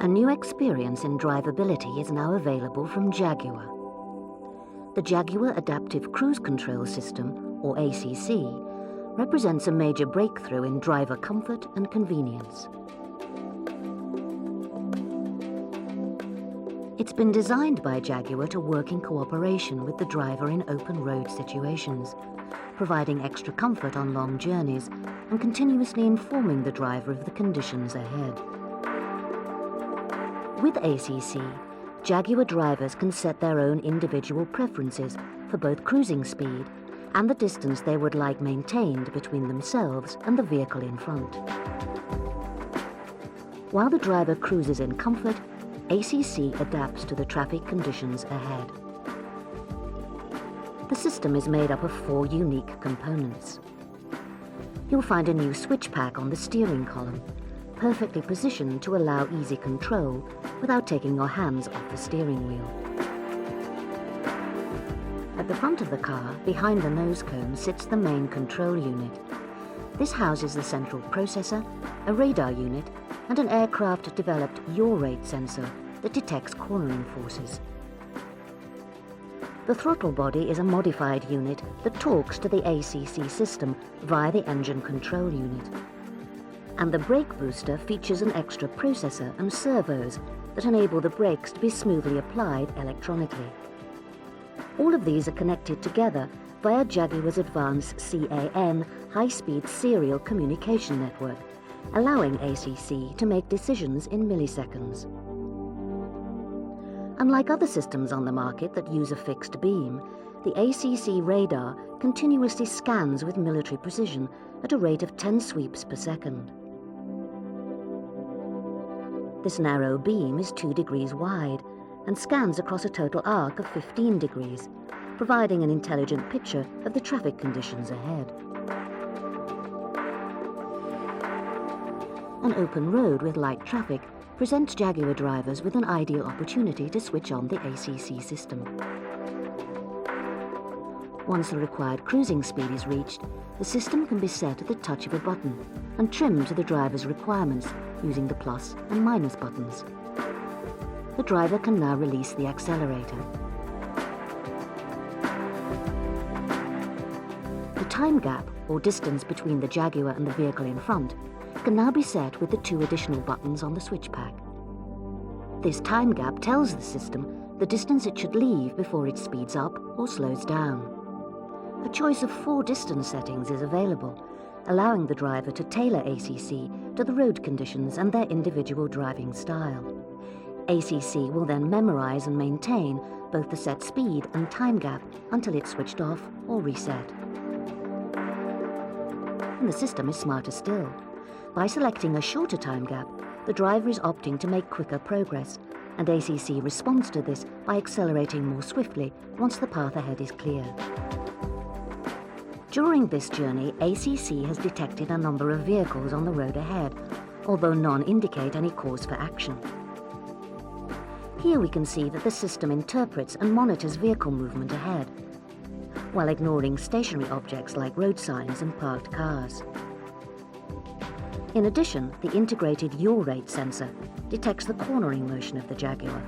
A new experience in drivability is now available from Jaguar. The Jaguar Adaptive Cruise Control System, or ACC, represents a major breakthrough in driver comfort and convenience. It's been designed by Jaguar to work in cooperation with the driver in open road situations, providing extra comfort on long journeys and continuously informing the driver of the conditions ahead. With ACC, Jaguar drivers can set their own individual preferences for both cruising speed and the distance they would like maintained between themselves and the vehicle in front. While the driver cruises in comfort, ACC adapts to the traffic conditions ahead. The system is made up of 4 unique components. You'll find a new switch pack on the steering column, perfectly positioned to allow easy control without taking your hands off the steering wheel. At the front of the car, behind the nose cone, sits the main control unit. This houses the central processor, a radar unit, and an aircraft-developed yaw rate sensor that detects cornering forces. The throttle body is a modified unit that talks to the ACC system via the engine control unit. And the brake booster features an extra processor and servos that enable the brakes to be smoothly applied electronically. All of these are connected together via Jaguar's advanced CAN high-speed serial communication network, allowing ACC to make decisions in milliseconds. Unlike other systems on the market that use a fixed beam, the ACC radar continuously scans with military precision at a rate of 10 sweeps per second. This narrow beam is 2 degrees wide and scans across a total arc of 15 degrees, providing an intelligent picture of the traffic conditions ahead. An open road with light traffic presents Jaguar drivers with an ideal opportunity to switch on the ACC system. Once the required cruising speed is reached, the system can be set at the touch of a button and trimmed to the driver's requirements using the plus and minus buttons. The driver can now release the accelerator. The time gap, or distance between the Jaguar and the vehicle in front, can now be set with the 2 additional buttons on the switch pack. This time gap tells the system the distance it should leave before it speeds up or slows down. A choice of 4 distance settings is available, allowing the driver to tailor ACC to the road conditions and their individual driving style. ACC will then memorize and maintain both the set speed and time gap until it's switched off or reset. And the system is smarter still. By selecting a shorter time gap, the driver is opting to make quicker progress, and ACC responds to this by accelerating more swiftly once the path ahead is clear. During this journey, ACC has detected a number of vehicles on the road ahead, although none indicate any cause for action. Here we can see that the system interprets and monitors vehicle movement ahead, while ignoring stationary objects like road signs and parked cars. In addition, the integrated yaw rate sensor detects the cornering motion of the Jaguar.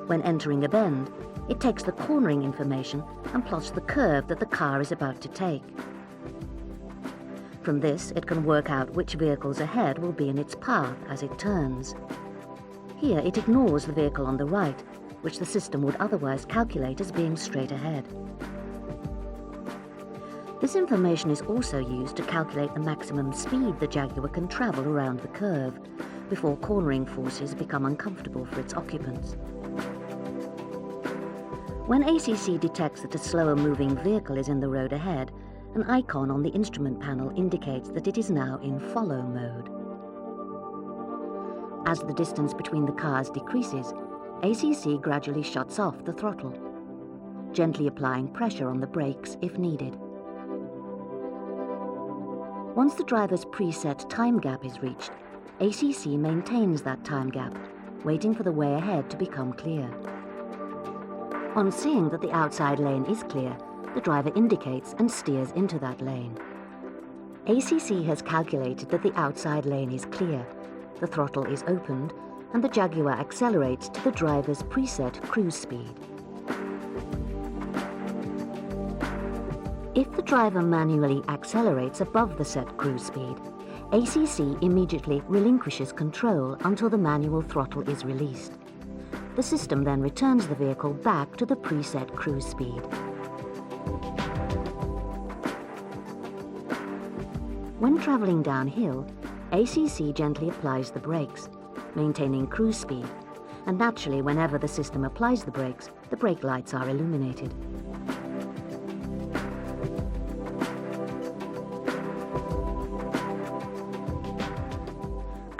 When entering a bend, it takes the cornering information and plots the curve that the car is about to take. From this, it can work out which vehicles ahead will be in its path as it turns. Here, it ignores the vehicle on the right, which the system would otherwise calculate as being straight ahead. This information is also used to calculate the maximum speed the Jaguar can travel around the curve before cornering forces become uncomfortable for its occupants. When ACC detects that a slower moving vehicle is in the road ahead, an icon on the instrument panel indicates that it is now in follow mode. As the distance between the cars decreases, ACC gradually shuts off the throttle, gently applying pressure on the brakes if needed. Once the driver's preset time gap is reached, ACC maintains that time gap, waiting for the way ahead to become clear. On seeing that the outside lane is clear, the driver indicates and steers into that lane. ACC has calculated that the outside lane is clear, The throttle is opened and the Jaguar accelerates to the driver's preset cruise speed. If the driver manually accelerates above the set cruise speed, ACC immediately relinquishes control until the manual throttle is released. The system then returns the vehicle back to the preset cruise speed. When traveling downhill, ACC gently applies the brakes, maintaining cruise speed, and naturally whenever the system applies the brakes, the brake lights are illuminated.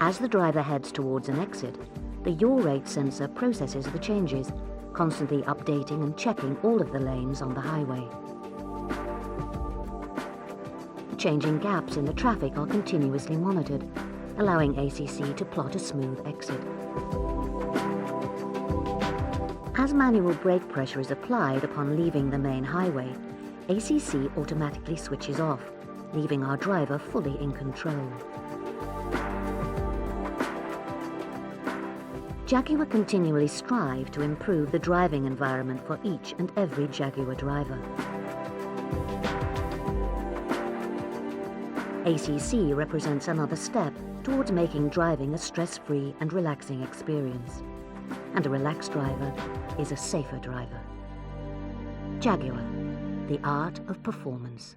As the driver heads towards an exit, the yaw rate sensor processes the changes, constantly updating and checking all of the lanes on the highway. The changing gaps in the traffic are continuously monitored, allowing ACC to plot a smooth exit. As manual brake pressure is applied upon leaving the main highway, ACC automatically switches off, leaving our driver fully in control. Jaguar continually strive to improve the driving environment for each and every Jaguar driver. ACC represents another step towards making driving a stress-free and relaxing experience. And a relaxed driver is a safer driver. Jaguar, the art of performance.